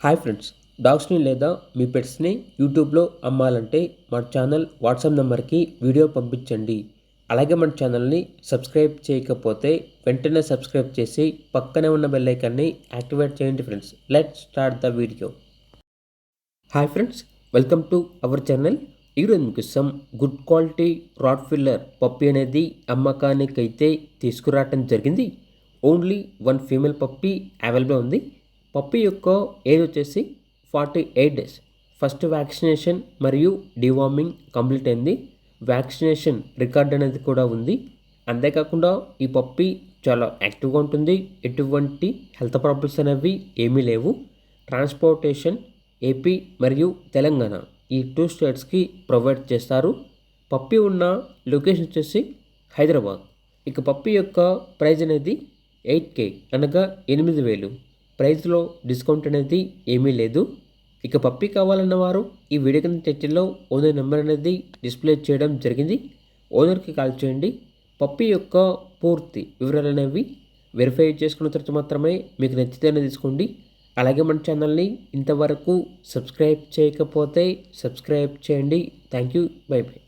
Hi friends, డాగ్స్ని లేదా మీ పెట్స్ని యూట్యూబ్లో అమ్మాలంటే మన ఛానల్ వాట్సాప్ నెంబర్కి వీడియో పంపించండి. అలాగే మన ఛానల్ని సబ్స్క్రైబ్ చేయకపోతే వెంటనే సబ్స్క్రైబ్ చేసి పక్కనే ఉన్న బెల్ ఐకాన్ని యాక్టివేట్ చేయండి friends. Let's start the video. Hi friends, welcome to our channel. ఈరోజు మీకు some good quality rottweiler puppy అనేది అమ్మకానికైతే తీసుకురావటం జరిగింది. Only one female puppy available ఉంది. పప్పీ యొక్క ఏజ్ వచ్చేసి 48 డేస్. ఫస్ట్ వ్యాక్సినేషన్ మరియు డివార్మింగ్ కంప్లీట్ అయింది. వ్యాక్సినేషన్ రికార్డ్ అనేది కూడా ఉంది. అంతేకాకుండా ఈ పప్పీ చాలా యాక్టివ్గా ఉంటుంది. ఎటువంటి హెల్త్ ప్రాబ్లమ్స్ అనేవి ఏమీ లేవు. ట్రాన్స్పోర్టేషన్ ఏపీ మరియు తెలంగాణ ఈ 2 స్టేట్స్కి ప్రొవైడ్ చేస్తారు. పప్పీ ఉన్న లొకేషన్ వచ్చేసి హైదరాబాద్. ఇక పప్పీ యొక్క ప్రైజ్ అనేది 8K అనగా 8,000. ప్రైస్లో డిస్కౌంట్ అనేది ఏమీ లేదు. ఇక పప్పీ కావాలన్న వారు ఈ వీడియో కింద టైటిల్లో ఓనర్ నెంబర్ అనేది డిస్ప్లే చేయడం జరిగింది. ఓనర్కి కాల్ చేయండి. పప్పీ యొక్క పూర్తి వివరాలు అనేవి వెరిఫై చేసుకున్న తర్వాత మాత్రమే మీకు నచ్చితేనే తీసుకోండి. అలాగే మన ఛానల్ని ఇంతవరకు సబ్స్క్రైబ్ చేయకపోతే సబ్స్క్రైబ్ చేయండి. Thank you. By by.